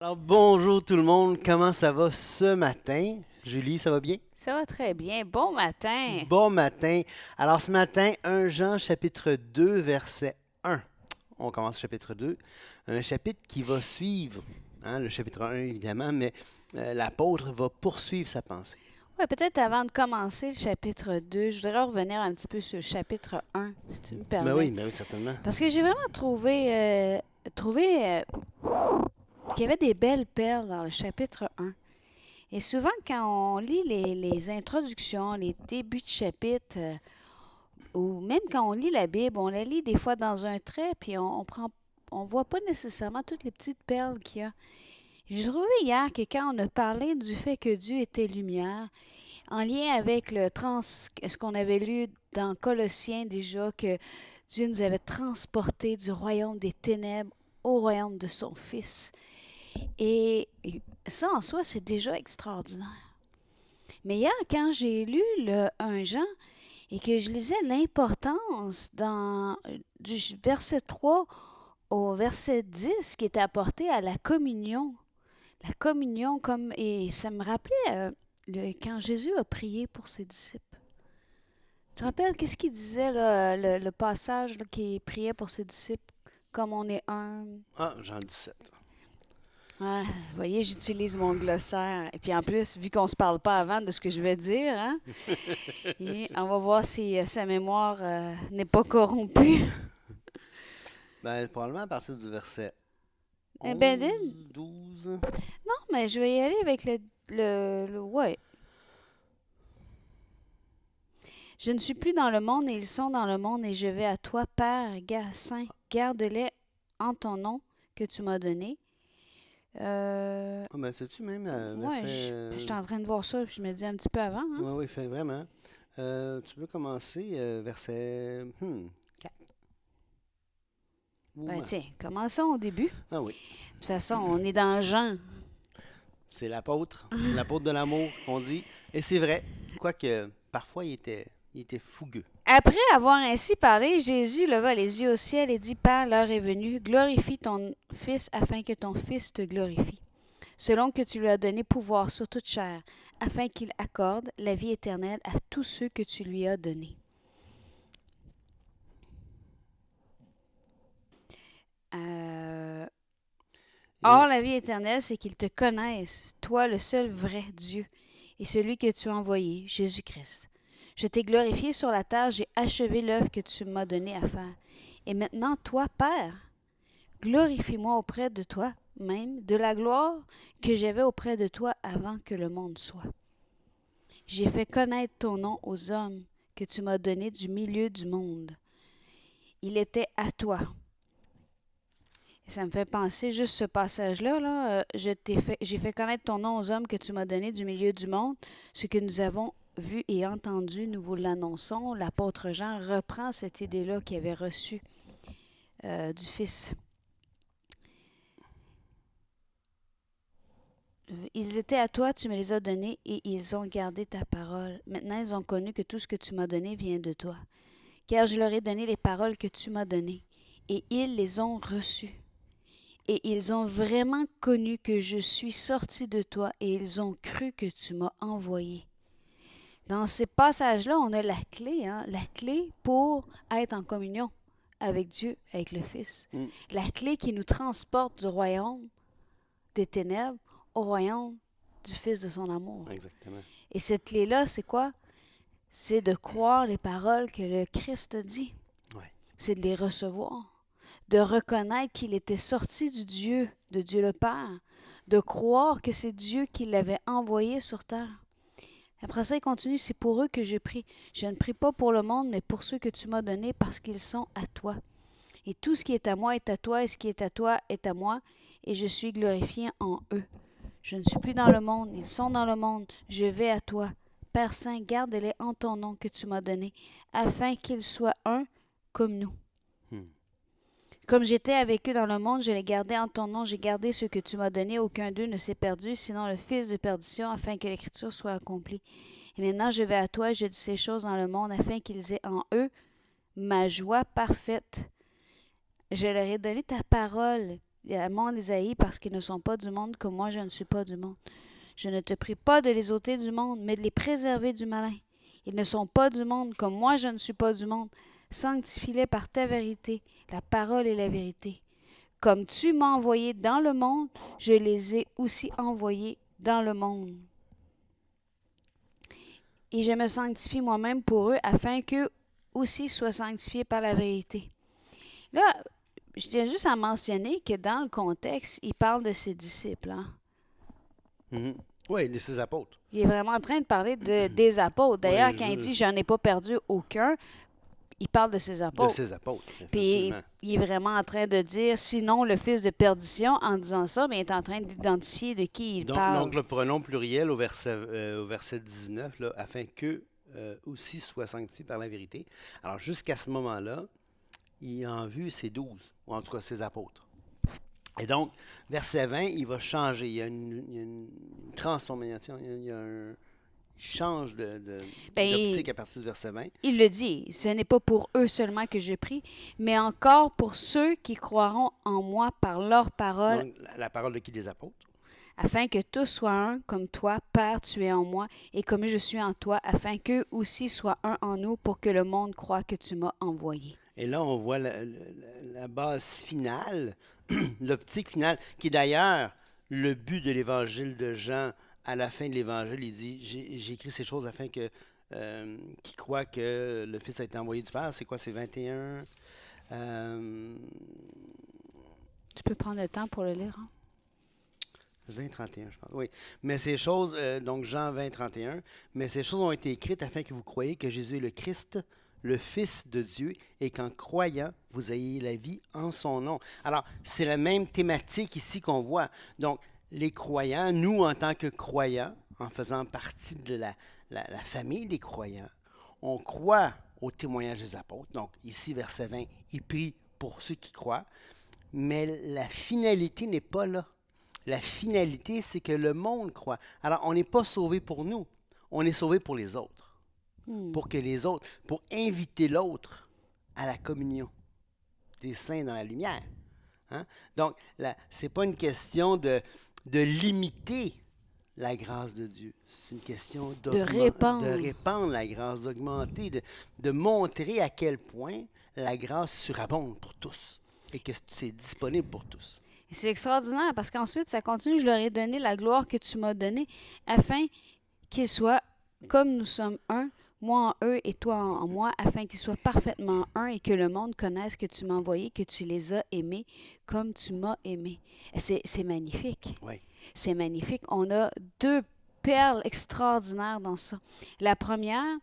Alors bonjour tout le monde, comment ça va ce matin? Julie, ça va bien? Ça va très bien. Bon matin. Bon matin. Alors ce matin, 1 Jean chapitre 2 verset 1. On commence le chapitre 2, un chapitre qui va suivre, hein, le chapitre 1 évidemment, mais l'apôtre va poursuivre sa pensée. Ouais, peut-être avant de commencer le chapitre 2, je voudrais revenir un petit peu sur le chapitre 1, si tu me permets. Ben oui, certainement. Parce que j'ai vraiment trouvé qu'il y avait des belles perles dans le chapitre 1. Et souvent, quand on lit les introductions, les débuts de chapitre, ou même quand on lit la Bible, on la lit des fois dans un trait, puis on voit pas nécessairement toutes les petites perles qu'il y a. J'ai trouvé hier que quand on a parlé du fait que Dieu était lumière, en lien avec ce qu'on avait lu dans Colossiens déjà, que Dieu nous avait transportés du royaume des ténèbres au royaume de son Fils. Et ça, en soi, c'est déjà extraordinaire. Mais hier, quand j'ai lu le 1 Jean et que je lisais l'importance du verset 3 au verset 10 qui était apporté à la communion et ça me rappelait quand Jésus a prié pour ses disciples. Tu te rappelles qu'est-ce qu'il disait là, le passage là, qui priait pour ses disciples comme on est un. Ah, Jean 17. Ah, vous voyez, j'utilise mon glossaire. Et puis en plus, vu qu'on se parle pas avant de ce que je vais dire, hein, et on va voir si sa mémoire n'est pas corrompue. Ben probablement à partir du verset Eh ben, 11, 12. non, mais je vais y aller avec ouais. Je ne suis plus dans le monde et ils sont dans le monde et je vais à toi, Père, Saint, garde-les en ton nom que tu m'as donné. Ah ben c'est-tu même Ouais, verset... je suis en train de voir ça, puis je me dis un petit peu avant, hein? Oui, oui, fait vraiment. Tu peux commencer verset 4. Ben Ouais. tiens, commençons au début. De Ah oui, toute façon, on est dans Jean. c'est l'apôtre de l'amour, on dit. Et c'est vrai, quoique parfois il était fougueux. Après avoir ainsi parlé, Jésus leva les yeux au ciel et dit, Père, l'heure est venue, glorifie ton Fils afin que ton Fils te glorifie, selon que tu lui as donné pouvoir sur toute chair, afin qu'il accorde la vie éternelle à tous ceux que tu lui as donnés. Euh, Et Or, la vie éternelle, c'est qu'ils te connaissent, toi le seul vrai Dieu, et celui que tu as envoyé, Jésus-Christ. Je t'ai glorifié sur la terre, j'ai achevé l'œuvre que tu m'as donnée à faire. Et maintenant, toi, Père, glorifie-moi auprès de toi même, de la gloire que j'avais auprès de toi avant que le monde soit. J'ai fait connaître ton nom aux hommes que tu m'as donné du milieu du monde. Il était à toi. Et ça me fait penser juste ce passage-là. Là, j'ai fait connaître ton nom aux hommes que tu m'as donné du milieu du monde. Ce que nous avons vu et entendu, nous vous l'annonçons. L'apôtre Jean reprend cette idée-là qu'il avait reçue du Fils. Ils étaient à toi, tu me les as donnés, et ils ont gardé ta parole. Maintenant, ils ont connu que tout ce que tu m'as donné vient de toi. Car je leur ai donné les paroles que tu m'as données, et ils les ont reçues. Et ils ont vraiment connu que je suis sorti de toi, et ils ont cru que tu m'as envoyé. Dans ces passages-là, on a la clé, hein, la clé pour être en communion avec Dieu, avec le Fils. hmm, La clé qui nous transporte du royaume des ténèbres au royaume du Fils de son amour. exactement. Et cette clé-là, c'est quoi? C'est de croire les paroles que le Christ dit. Ouais. C'est de les recevoir. De reconnaître qu'il était sorti du Dieu, de Dieu le Père. De croire que c'est Dieu qui l'avait envoyé sur terre. Après ça, il continue, c'est pour eux que je prie. Je ne prie pas pour le monde, mais pour ceux que tu m'as donnés parce qu'ils sont à toi. Et tout ce qui est à moi est à toi, et ce qui est à toi est à moi, et je suis glorifié en eux. Je ne suis plus dans le monde, ils sont dans le monde, je vais à toi. Père Saint, garde-les en ton nom que tu m'as donné, afin qu'ils soient un comme nous. Hmm. Comme j'étais avec eux dans le monde, je les gardais en ton nom, j'ai gardé ceux que tu m'as donnés, aucun d'eux ne s'est perdu, sinon le fils de perdition, afin que l'écriture soit accomplie. Et maintenant je vais à toi, je dis ces choses dans le monde, afin qu'ils aient en eux ma joie parfaite. Je leur ai donné ta parole, monde les haït parce qu'ils ne sont pas du monde comme moi je ne suis pas du monde. Je ne te prie pas de les ôter du monde, mais de les préserver du malin. Ils ne sont pas du monde comme moi je ne suis pas du monde. Sanctifie-les par ta vérité. La parole est la vérité. Comme tu m'as envoyé dans le monde, je les ai aussi envoyés dans le monde. Et je me sanctifie moi-même pour eux, afin qu'eux aussi soient sanctifiés par la vérité. Là, je tiens juste à mentionner que dans le contexte, il parle de ses disciples. Hein? Mhm. Oui, de ses apôtres. Il est vraiment en train de parler des apôtres. D'ailleurs, Oui, quand il dit « j'en ai pas perdu aucun », il parle de ses de apôtres. ses apôtres, Puis effectivement. il est vraiment en train de dire, sinon le fils de perdition, en disant ça, mais il est en train d'identifier de qui il parle. Donc, le pronom pluriel au verset 19, là, afin qu'eux aussi soient sanctifiés par la vérité. Alors, jusqu'à ce moment-là, il a en vue ses 12, ou en tout cas ses apôtres. Et donc, verset 20, il va changer. Il y a une transformation, il change d'optique à partir du verset 20. Il le dit, ce n'est pas pour eux seulement que je prie, mais encore pour ceux qui croiront en moi par leur parole, Donc, la parole de qui? Des apôtres. afin que tous soient un, comme toi, Père, tu es en moi, et comme je suis en toi, afin qu'eux aussi soient un en nous, pour que le monde croie que tu m'as envoyé. Et là, on voit la base finale, l'optique finale, qui est d'ailleurs le but de l'évangile de Jean. À la fin de l'évangile, il dit, j'ai écrit ces choses afin que qui croient que le Fils a été envoyé du Père. C'est quoi, c'est 21? Tu peux prendre le temps pour le lire. Hein? 20-31, je pense. Oui. Mais ces choses, donc Jean 20-31, mais ces choses ont été écrites afin que vous croyiez que Jésus est le Christ, le Fils de Dieu, et qu'en croyant, vous ayez la vie en son nom. Alors, c'est la même thématique ici qu'on voit. Donc, les croyants, nous, en tant que croyants, en faisant partie de la famille des croyants, on croit au témoignage des apôtres. Donc, ici, verset 20, il prie pour ceux qui croient, mais la finalité n'est pas là. La finalité, c'est que le monde croit. Alors, on n'est pas sauvé pour nous, on est sauvé pour les autres. Pour que les autres, pour inviter l'autre à la communion des saints dans la lumière. Hein? Donc, ce n'est pas une question de limiter la grâce de Dieu. C'est une question De répandre. de répandre la grâce, d'augmenter, de montrer à quel point la grâce surabonde pour tous et que c'est disponible pour tous. Et c'est extraordinaire parce qu'ensuite, ça continue. Je leur ai donné la gloire que tu m'as donnée afin qu'ils soient comme nous sommes un, moi en eux et toi en moi, afin qu'ils soient parfaitement un et que le monde connaisse que tu m'as envoyé, que tu les as aimés comme tu m'as aimé. C'est magnifique. Oui. C'est magnifique. On a deux perles extraordinaires dans ça. La première,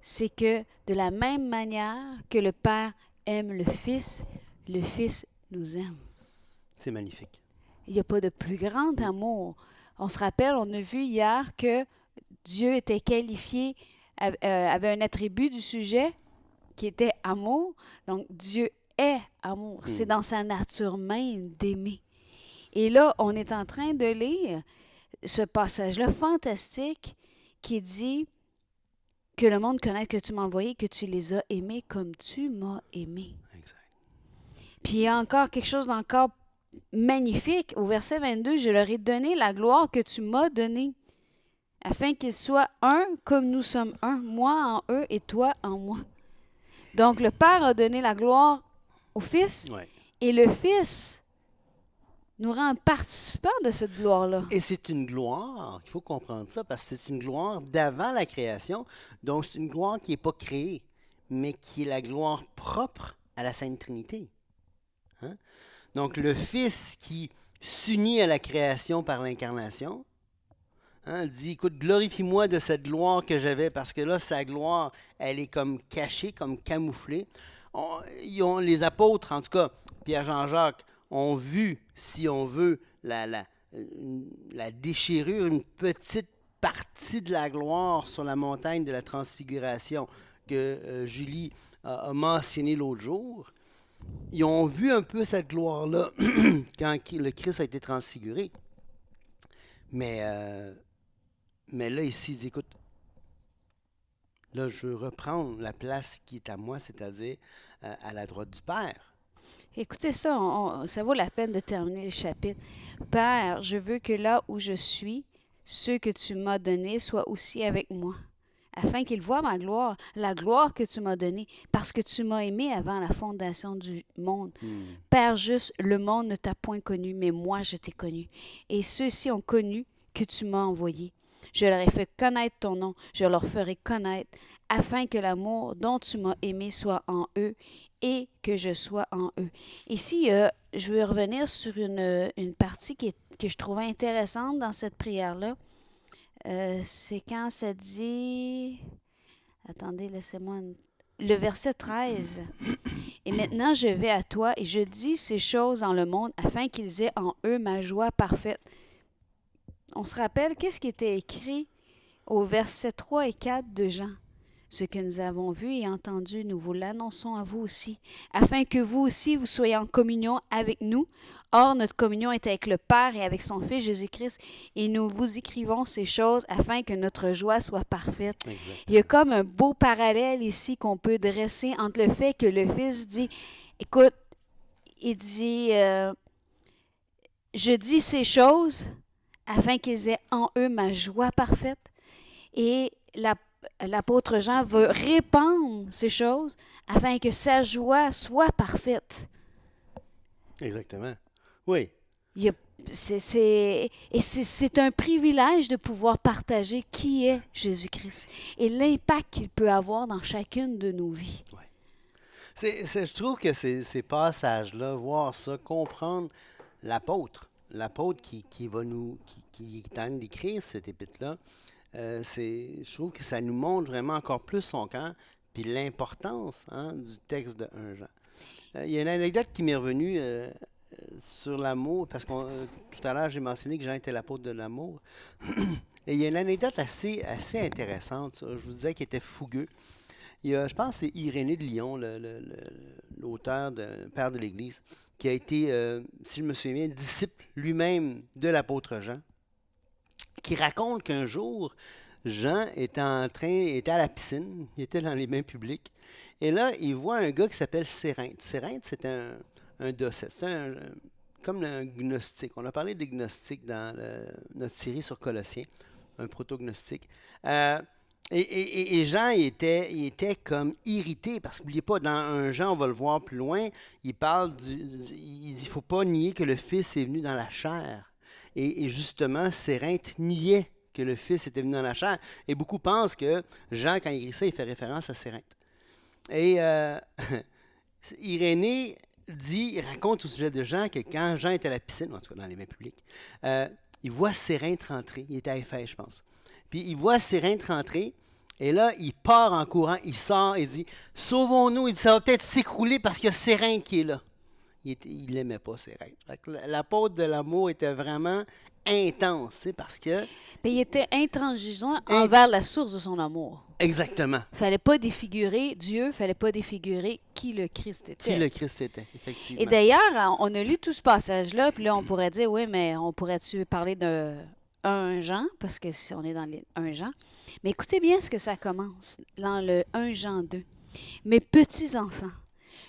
c'est que de la même manière que le Père aime le Fils nous aime. C'est magnifique. Il n'y a pas de plus grand amour. On se rappelle, on a vu hier que Dieu était qualifié, avait un attribut du sujet qui était amour. Donc, Dieu est amour. C'est dans sa nature même d'aimer. Et là, on est en train de lire ce passage-là fantastique qui dit que le monde connaisse que tu m'as envoyé, que tu les as aimés comme tu m'as aimé. Exact. Puis il y a encore quelque chose d'encore magnifique. Au verset 22, je leur ai donné la gloire que tu m'as donnée, afin qu'ils soient un comme nous sommes un, moi en eux et toi en moi. Donc le Père a donné la gloire au Fils, Ouais. et le Fils nous rend participants de cette gloire-là. Et c'est une gloire, il faut comprendre ça, parce que c'est une gloire d'avant la création. Donc, c'est une gloire qui n'est pas créée, mais qui est la gloire propre à la Sainte Trinité. Hein? Donc, le Fils qui s'unit à la création par l'incarnation, hein, dit, écoute, glorifie-moi de cette gloire que j'avais, parce que là, sa gloire, elle est comme cachée, comme camouflée. Les apôtres, en tout cas, Pierre, Jean-Jacques, ont vu, si on veut, la déchirure, une petite partie de la gloire sur la montagne de la transfiguration que Julie a mentionné l'autre jour. Ils ont vu un peu cette gloire-là quand le Christ a été transfiguré. Mais là, ici, il dit, écoute, là, je veux reprendre la place qui est à moi, c'est-à-dire à la droite du Père. Écoutez ça, ça vaut la peine de terminer le chapitre. Père, je veux que là où je suis, ceux que tu m'as donnés soient aussi avec moi, afin qu'ils voient ma gloire, la gloire que tu m'as donnée, parce que tu m'as aimé avant la fondation du monde. Hmm. Père juste, le monde ne t'a point connu, mais moi je t'ai connu. Et ceux-ci ont connu que tu m'as envoyé. Je leur ai fait connaître ton nom, je leur ferai connaître, afin que l'amour dont tu m'as aimé soit en eux et que je sois en eux. Ici, je veux revenir sur une partie que je trouvais intéressante dans cette prière-là. C'est quand ça dit... Attendez, laissez-moi... Le verset 13. Et maintenant je vais à toi et je dis ces choses dans le monde afin qu'ils aient en eux ma joie parfaite. On se rappelle qu'est-ce qui était écrit au verset 3 et 4 de Jean. Ce que nous avons vu et entendu, nous vous l'annonçons à vous aussi, afin que vous aussi vous soyez en communion avec nous. Or, notre communion est avec le Père et avec son Fils Jésus-Christ, et nous vous écrivons ces choses afin que notre joie soit parfaite. Il y a Exactement. comme un beau parallèle ici qu'on peut dresser entre le fait que le Fils dit, écoute, il dit, je dis ces choses afin qu'ils aient en eux ma joie parfaite. Et l'apôtre Jean veut répandre ces choses afin que sa joie soit parfaite. Exactement. Oui. Il y a- c'est un privilège de pouvoir partager qui est Jésus-Christ et l'impact qu'il peut avoir dans chacune de nos vies. Je trouve que ces passages-là, voir ça, comprendre l'apôtre qui va qui est en train d'écrire cette épître-là, je trouve que ça nous montre vraiment encore plus son cœur, puis l'importance hein, du texte de 1 Jean. Il y a une anecdote qui m'est revenue sur l'amour, parce que tout à l'heure j'ai mentionné que Jean était l'apôtre de l'amour. Et il y a une anecdote assez intéressante, ça. Je vous disais qu'il était fougueux. Il y a, je pense que c'est Irénée de Lyon, l'auteur, père de l'Église, qui a été, si je me souviens bien, disciple lui-même de l'apôtre Jean, qui raconte qu'un jour, Jean était à la piscine, il était dans les bains publics, et là, il voit un gars qui s'appelle Cérinthe. Cérinthe, c'est un docète, comme un gnostique. On a parlé des gnostiques dans notre série sur Colossiens, un proto-gnostique. Et Jean, il était comme irrité, parce qu'oubliez pas, dans un Jean, on va le voir plus loin, il parle il dit, faut pas nier que le Fils est venu dans la chair. Et justement, Cérinthe niait que le Fils était venu dans la chair. Et beaucoup pensent que Jean, quand il écrit ça, il fait référence à Cérinthe. Et Irénée il raconte au sujet de Jean que quand Jean était à la piscine, en tout cas dans les mains publics, il voit Cérinthe rentrer. Il était à Éphèse, je pense. Puis il voit Cérinthe rentrer, et là, il part en courant, il sort et dit sauvons-nous. Il dit ça va peut-être s'écrouler parce qu'il y a Cérinthe qui est là. Il n'aimait pas Cérinthe. L'apôtre de l'amour était vraiment intense, parce que. Mais il était intransigeant envers la source de son amour. Exactement. Il ne fallait pas défigurer Dieu, il ne fallait pas défigurer qui le Christ était. Qui le Christ était, effectivement. Et d'ailleurs, on a lu tout ce passage-là, puis là, on pourrait dire, oui, mais on pourrait-tu parler de 1 Jean, parce que si on est dans les 1 Jean. Mais écoutez bien ce que ça commence, dans le 1 Jean 2. Mes petits enfants,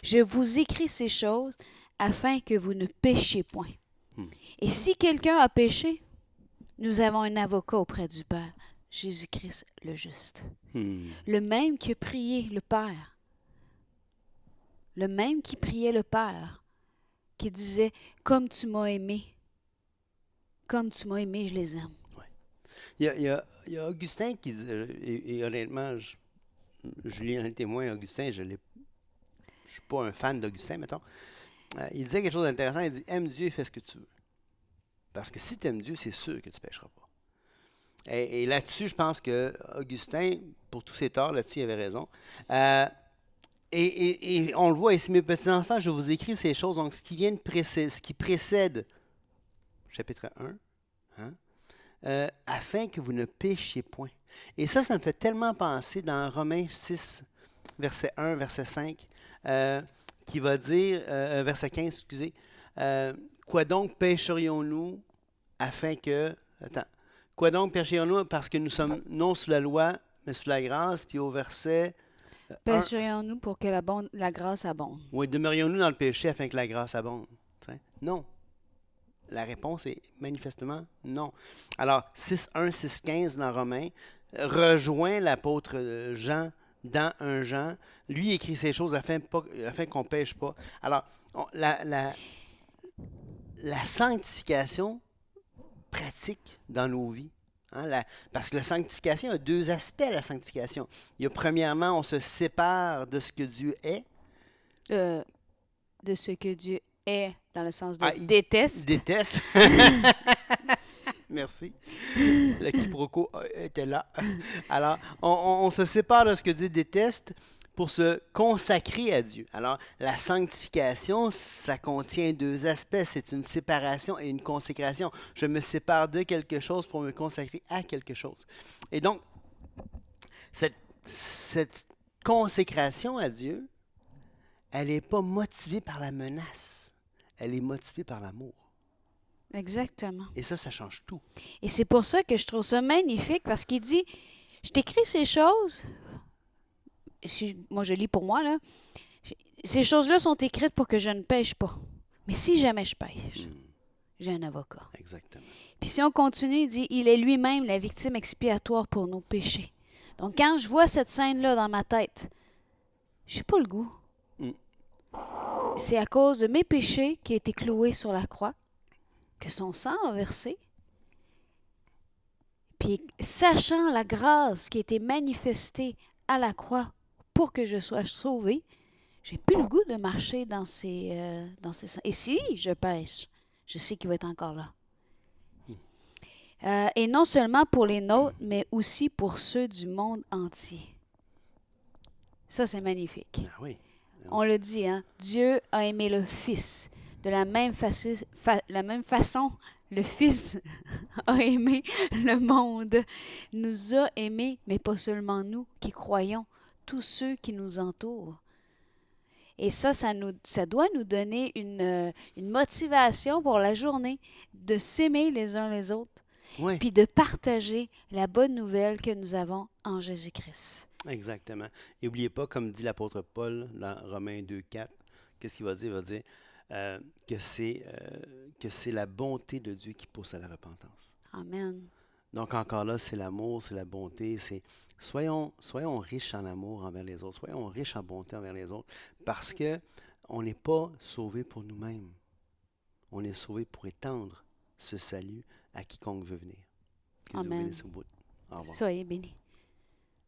je vous écris ces choses afin que vous ne péchiez point. Et si quelqu'un a péché, nous avons un avocat auprès du Père, Jésus-Christ le juste. Le même qui a prié le Père. Le même qui priait le Père, qui disait, comme tu m'as aimé, je les aime. Ouais. Il y a Augustin qui dit, et honnêtement, Julien est un témoin, Augustin, je ne suis pas un fan d'Augustin, mettons. Il disait quelque chose d'intéressant, il dit aime Dieu et fais ce que tu veux. Parce que si tu aimes Dieu, c'est sûr que tu ne pécheras pas. Et là-dessus, je pense que Augustin, pour tous ses torts, là-dessus, il avait raison. Et on le voit ici, mes petits-enfants, je vous écris ces choses, donc ce qui précède chapitre 1, afin que vous ne péchiez point. Et ça me fait tellement penser dans Romains 6, verset 1, verset 5, qui va dire, verset 15, excusez, quoi donc pécherions-nous afin que... Attends. Quoi donc pécherions-nous parce que nous sommes non sous la loi, mais sous la grâce, puis au verset Pécherions-nous pour que la grâce abonde? Oui, demeurions-nous dans le péché afin que la grâce abonde? T'sais? Non. La réponse est manifestement non. Alors, 6.1, 6.15 dans Romains rejoint l'apôtre Jean dans 1 Jean. Lui écrit ces choses afin qu'on ne pêche pas. Alors, la sanctification pratique dans nos vies. Hein, parce que la sanctification a deux aspects à la sanctification. Il y a premièrement, on se sépare de ce que Dieu est. De ce que Dieu est, dans le sens de Il déteste. déteste. Merci. Le quiproquo était là. Alors, on se sépare de ce que Dieu déteste pour se consacrer à Dieu. Alors, la sanctification, ça contient deux aspects. C'est une séparation et une consécration. Je me sépare de quelque chose pour me consacrer à quelque chose. Et donc, cette consécration à Dieu, elle n'est pas motivée par la menace. Elle est motivée par l'amour. Exactement. Et ça change tout. Et c'est pour ça que je trouve ça magnifique, parce qu'il dit, je t'écris ces choses, moi je lis pour moi, là, ces choses-là sont écrites pour que je ne pêche pas. Mais si jamais je pêche, j'ai un avocat. Exactement. Puis si on continue, il dit, il est lui-même la victime expiatoire pour nos péchés. Donc quand je vois cette scène-là dans ma tête, j'ai pas le goût. C'est à cause de mes péchés qui a été cloué sur la croix, que son sang a versé. Puis sachant la grâce qui a été manifestée à la croix pour que je sois sauvé, j'ai plus le goût de marcher dans ces Et si je pêche, je sais qu'il va être encore là. Et non seulement pour les nôtres, mais aussi pour ceux du monde entier. Ça, c'est magnifique. Ah oui. On le dit, hein? Dieu a aimé le Fils. De la même façon, le Fils a aimé le monde. Nous a aimés, mais pas seulement nous qui croyons, tous ceux qui nous entourent. Et ça doit nous donner une motivation pour la journée de s'aimer les uns les autres, Oui. puis de partager la bonne nouvelle que nous avons en Jésus-Christ. Exactement. Et n'oubliez pas, comme dit l'apôtre Paul dans Romains 2.4, qu'est-ce qu'il va dire? Il va dire que c'est la bonté de Dieu qui pousse à la repentance. Amen. Donc encore là, c'est l'amour, c'est la bonté, soyons riches en amour envers les autres, soyons riches en bonté envers les autres, parce que on n'est pas sauvés pour nous-mêmes. On est sauvés pour étendre ce salut à quiconque veut venir. Que Dieu Amen. bénisse au bout. Au revoir. Soyez bénis.